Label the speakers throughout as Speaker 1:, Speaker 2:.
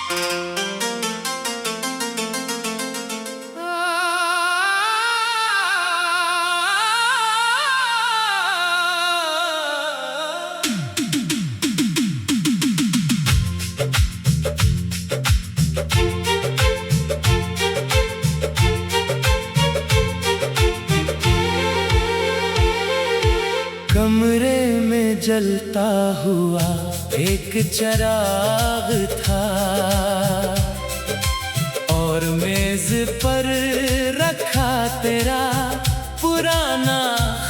Speaker 1: कमरे में जलता हुआ एक चिराग था और मेज पर रखा तेरा पुराना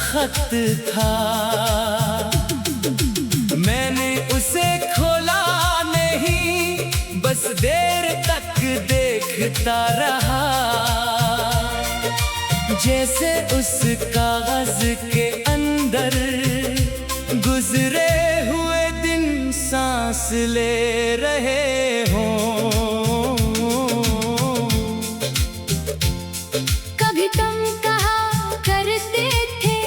Speaker 1: खत था। मैंने उसे खोला नहीं, बस देर तक देखता रहा, जैसे उस कागज के अंदर गुजरे हुए दिन सांस ले रहे हों।
Speaker 2: कभी तुम कहा करते थे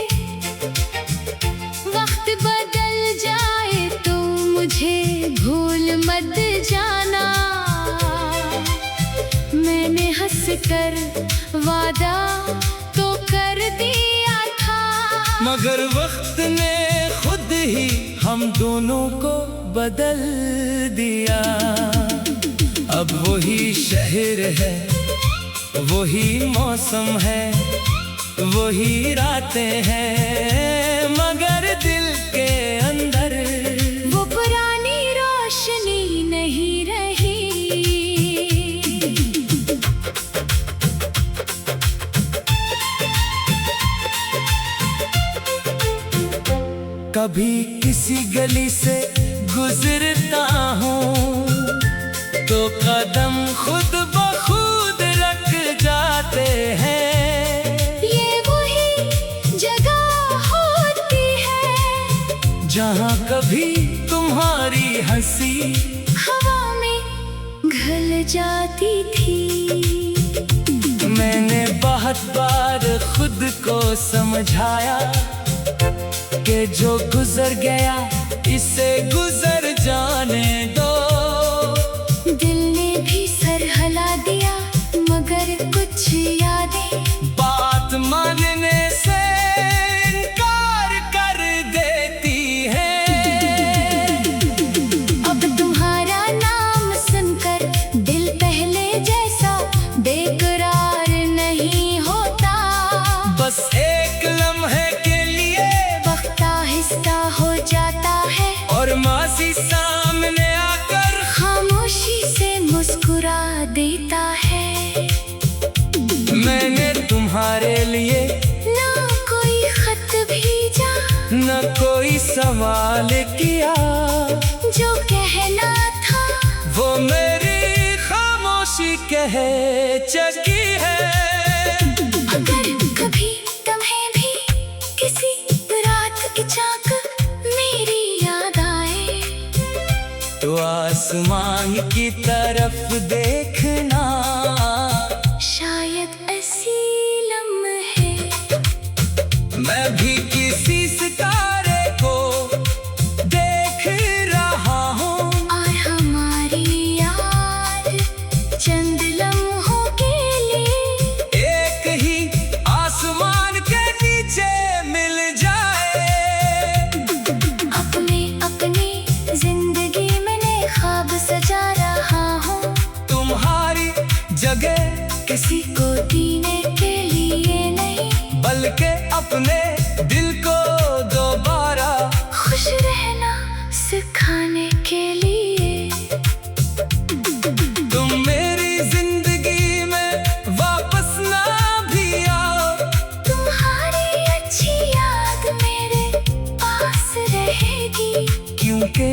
Speaker 2: वक्त बदल जाए तो मुझे भूल मत जाना। मैंने हंस कर वादा तो कर दिया था,
Speaker 1: मगर वक्त ने खुद ही हम दोनों को बदल दिया। अब वही शहर है, वही मौसम है, वही रातें हैं, मगर दिल के अंदर
Speaker 2: वो पुरानी रोशनी नहीं रही।
Speaker 1: कभी किसी गली से गुजरता हूँ तो कदम खुद ब खुद रख जाते हैं।
Speaker 2: ये वही जगह होती है
Speaker 1: जहाँ कभी तुम्हारी हंसी
Speaker 2: हवा में घुल जाती थी।
Speaker 1: मैंने बहुत बार खुद को समझाया कि जो गुजर गया इसे गुजर जाने दो।
Speaker 2: दिल ने भी सर हिला दिया, मगर कुछ यादें
Speaker 1: बात मानने से इनकार कर देती हैं।
Speaker 2: अब तुम्हारा नाम सुनकर दिल पहले जैसा बेकरार नहीं होता।
Speaker 1: बस एक लम्हे के लिए
Speaker 2: वक्त आहिस्ता हो जाता है
Speaker 1: और माजी सामने आकर
Speaker 2: खामोशी से मुस्कुरा देता है।
Speaker 1: मैंने तुम्हारे लिए
Speaker 2: ना कोई खत भेजा,
Speaker 1: न कोई सवाल किया,
Speaker 2: जो कहना था
Speaker 1: वो मेरी खामोशी कह चुकी है।
Speaker 2: अगर कभी तुम्हें भी किसी रात की झांक मेरी याद आए
Speaker 1: तो आसमान की तरफ देखना,
Speaker 2: शायद ऐसी लम्हे
Speaker 1: मैं भी किसी सितारे को देख रहा हूँ
Speaker 2: और हमारी याद चंद लम्हों के लिए
Speaker 1: एक ही आसमान के नीचे मिल जाए।
Speaker 2: अपने अपनी जिंदगी मैंने ख्वाब सजा रहा हूँ,
Speaker 1: तुम्हारी जगह
Speaker 2: किसी को जीने के लिए नहीं,
Speaker 1: बल्कि अपने दिल को दोबारा
Speaker 2: खुश रहना सिखाने के लिए।
Speaker 1: तुम मेरी जिंदगी में वापस ना भी आओ,
Speaker 2: तुम्हारी अच्छी याद मेरे पास रहेगी,
Speaker 1: क्योंकि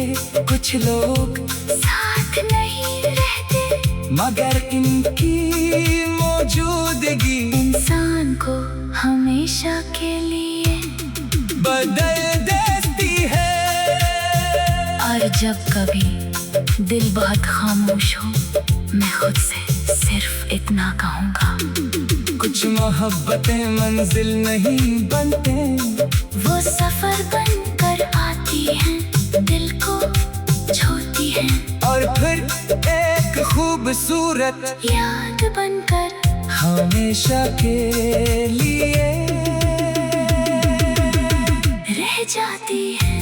Speaker 1: कुछ लोग
Speaker 2: साथ नहीं रहते
Speaker 1: मगर इनकी मौजूदगी
Speaker 2: इंसान को हमेशा के लिए
Speaker 1: बदल देती है।
Speaker 2: और जब कभी दिल बहुत खामोश हो, मैं खुद से सिर्फ इतना कहूँगा,
Speaker 1: कुछ मोहब्बतें मंजिल नहीं बनते,
Speaker 2: वो सफर बनकर आती हैं, दिल को छूती हैं
Speaker 1: और फिर एक एक खूबसूरत
Speaker 2: याद बनकर
Speaker 1: हमेशा के लिए
Speaker 2: रह जाती है।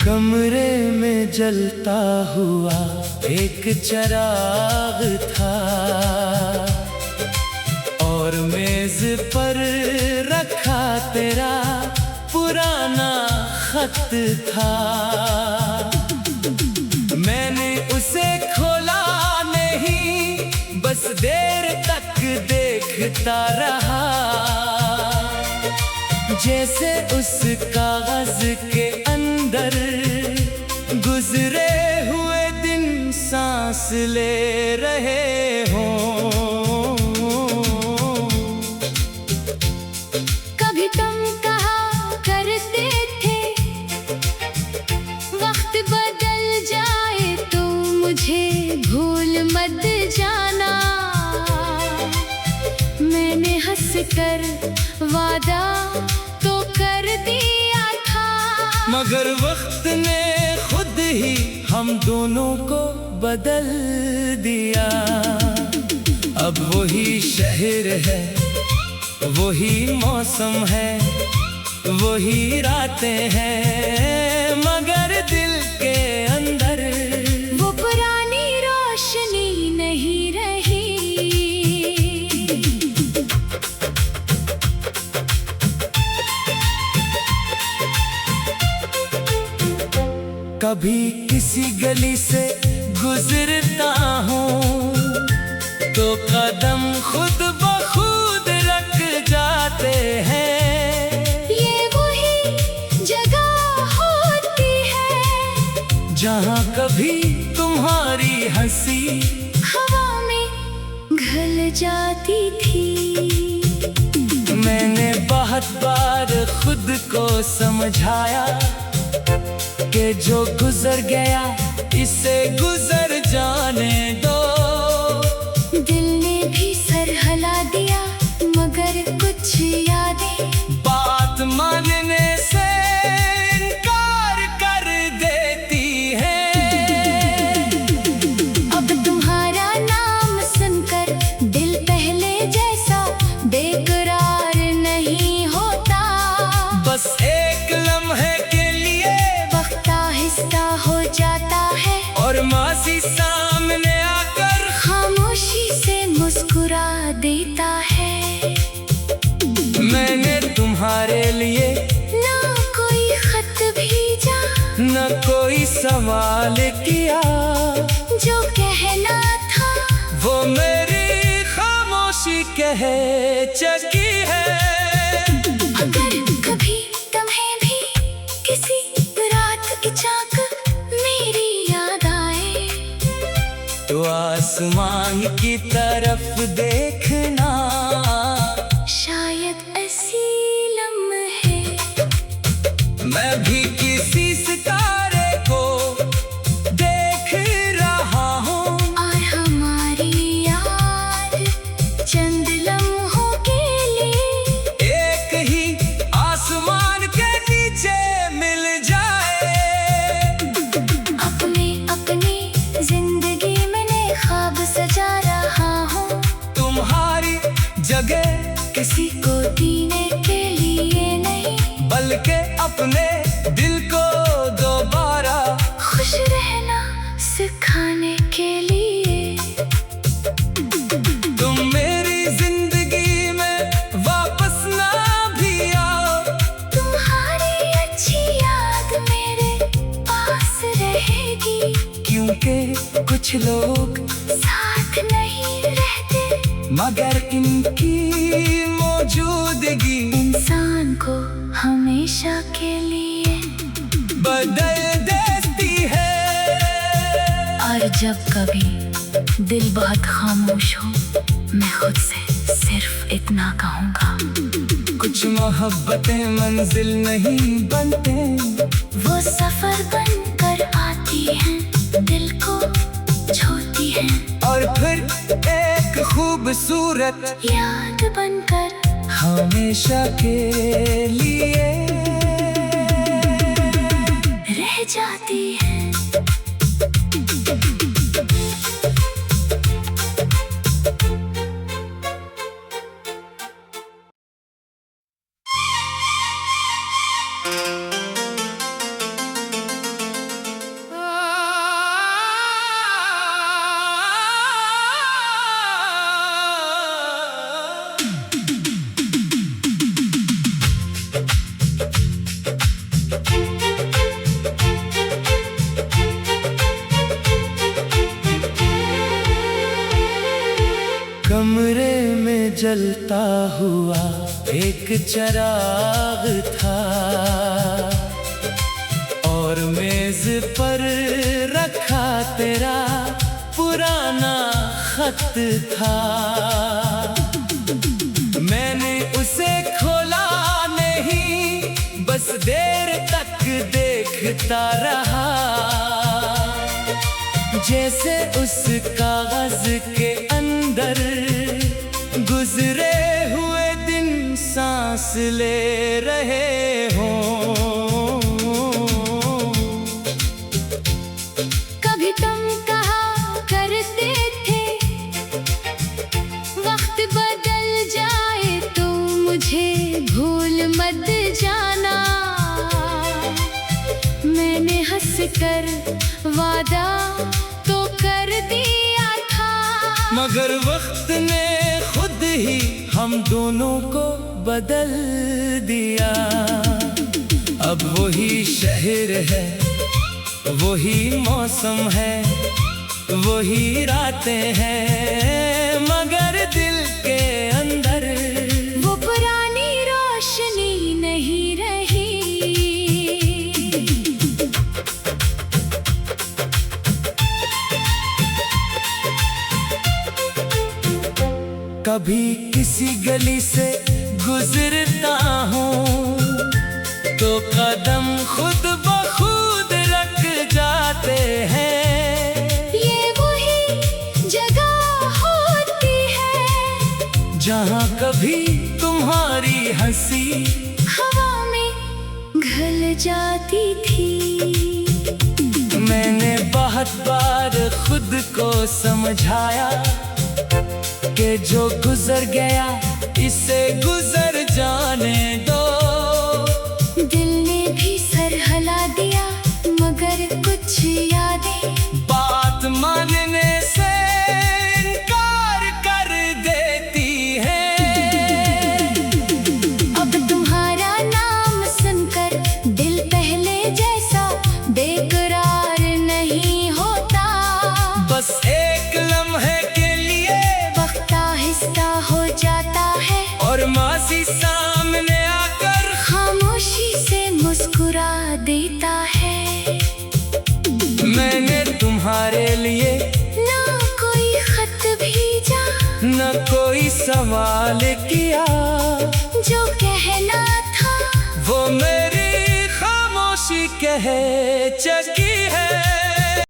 Speaker 1: कमरे में जलता हुआ एक चिराग था और मेज पर रखा तेरा पुराना खत था। मैंने उसे खोला नहीं, बस देर तक देखता रहा, जैसे उस कागज के अंदर गुजरे हुए दिन सांस ले रहे हों।
Speaker 2: कभी तुम कहा करते थे वक्त बदल जाए तो मुझे भूल मत जाना। मैंने हंस कर वादा तो कर दिया था,
Speaker 1: मगर वक्त ने खुद ही हम दोनों को बदल दिया। अब वही शहर है, वही मौसम है, वही रातें हैं, मगर दिल के अंदर
Speaker 2: वो पुरानी रोशनी नहीं रही।
Speaker 1: कभी किसी गली से गुजरता हूँ तो कदम खुद ब खुद रख जाते हैं।
Speaker 2: ये वही जगह होती है
Speaker 1: जहाँ कभी तुम्हारी हंसी
Speaker 2: हवा में घुल जाती थी।
Speaker 1: मैंने बहुत बार खुद को समझाया कि जो गुजर गया इसे गुजर जाने दो।
Speaker 2: दिल ने भी सर हिला दिया, मगर कुछ यादें
Speaker 1: बात मानने से इनकार कर देती है।
Speaker 2: अब तुम्हारा नाम सुनकर दिल पहले जैसा बेकरार नहीं होता।
Speaker 1: बस एक लम्हे के लिए
Speaker 2: वक्त आहिस्ता हो जाता है
Speaker 1: और माजी सामने आकर
Speaker 2: खामोशी से मुस्कुरा देता है।
Speaker 1: मैंने तुम्हारे लिए
Speaker 2: ना कोई खत भेजा,
Speaker 1: न कोई सवाल किया,
Speaker 2: जो कहना था
Speaker 1: वो मेरी खामोशी कह चुकी है।
Speaker 2: अगर कभी तुम्हें भी किसी रात की चाक मेरी याद आए
Speaker 1: तो आसमान की तरफ देखना,
Speaker 2: शायद ऐसी लम्हे
Speaker 1: मैं भी किसी सितारे को देख रहा हूँ
Speaker 2: और हमारी याद चंद लम्हों के लिए
Speaker 1: एक ही आसमान के नीचे मिल जाए।
Speaker 2: अपने अपनी जिंदगी मैंने ख्वाब सजा रहा हूँ,
Speaker 1: तुम्हारी जगह
Speaker 2: किसी को जीने के लिए नहीं,
Speaker 1: बल्कि अपने दिल को दोबारा
Speaker 2: खुश रहना सिखाने के लिए।
Speaker 1: तुम मेरी जिंदगी में वापस ना भी आओ,
Speaker 2: तुम्हारी अच्छी याद मेरे पास रहेगी,
Speaker 1: क्योंकि कुछ लोग
Speaker 2: साथ नहीं रहते
Speaker 1: मगर इनकी मौजूदगी
Speaker 2: इंसान को हमेशा के लिए
Speaker 1: बदल देती है।
Speaker 2: और जब कभी दिल बहुत खामोश हो, मैं खुद से सिर्फ इतना कहूँगा,
Speaker 1: कुछ मोहब्बतें मंजिल नहीं बनते,
Speaker 2: वो सफर बनकर आती हैं, दिल को छूती हैं,
Speaker 1: और फिर एक खूबसूरत
Speaker 2: याद बनकर
Speaker 1: हमेशा के लिए
Speaker 2: रह जाती है।
Speaker 1: कमरे में जलता हुआ एक चिराग था, और मेज पर रखा तेरा पुराना खत था। मैंने उसे खोला नहीं, बस देर तक देखता रहा, जैसे उस कागज के अंदर गुजरे हुए दिन सांस ले रहे हों।
Speaker 2: कभी तुम कहा करते थे, वक्त बदल जाए तो मुझे भूल मत जाना। मैंने हंसकर वादा तो कर दिया था,
Speaker 1: मगर वक्त ने खुद ही हम दोनों को बदल दिया। अब वही शहर है, वही मौसम है, वही रातें हैं, मगर दिल के अंदर
Speaker 2: वो पुरानी रोशनी नहीं रही।
Speaker 1: कभी किसी गली से गुजरता हूँ तो कदम खुद ब खुद रख जाते हैं।
Speaker 2: ये वही जगह होती है
Speaker 1: जहाँ कभी तुम्हारी हंसी
Speaker 2: हवा में घुल जाती थी।
Speaker 1: मैंने बहुत बार खुद को समझाया कि जो गुजर गया इसे गुजर जाने दो।
Speaker 2: दिल ने भी सर हिला दिया, मगर कुछ यादें
Speaker 1: बात मानने से इनकार कर देती है।
Speaker 2: अब तुम्हारा नाम सुनकर दिल पहले जैसा बेकरार नहीं होता।
Speaker 1: बस एक लम्हे के लिए
Speaker 2: वक्त आहिस्ता हो जाता है,
Speaker 1: और माजी सामने आकर
Speaker 2: खामोशी से मुस्कुरा देता है।
Speaker 1: मैंने तुम्हारे लिए
Speaker 2: ना कोई खत भेजा,
Speaker 1: न कोई सवाल किया,
Speaker 2: जो कहना था
Speaker 1: वो मेरी खामोशी कह चुकी।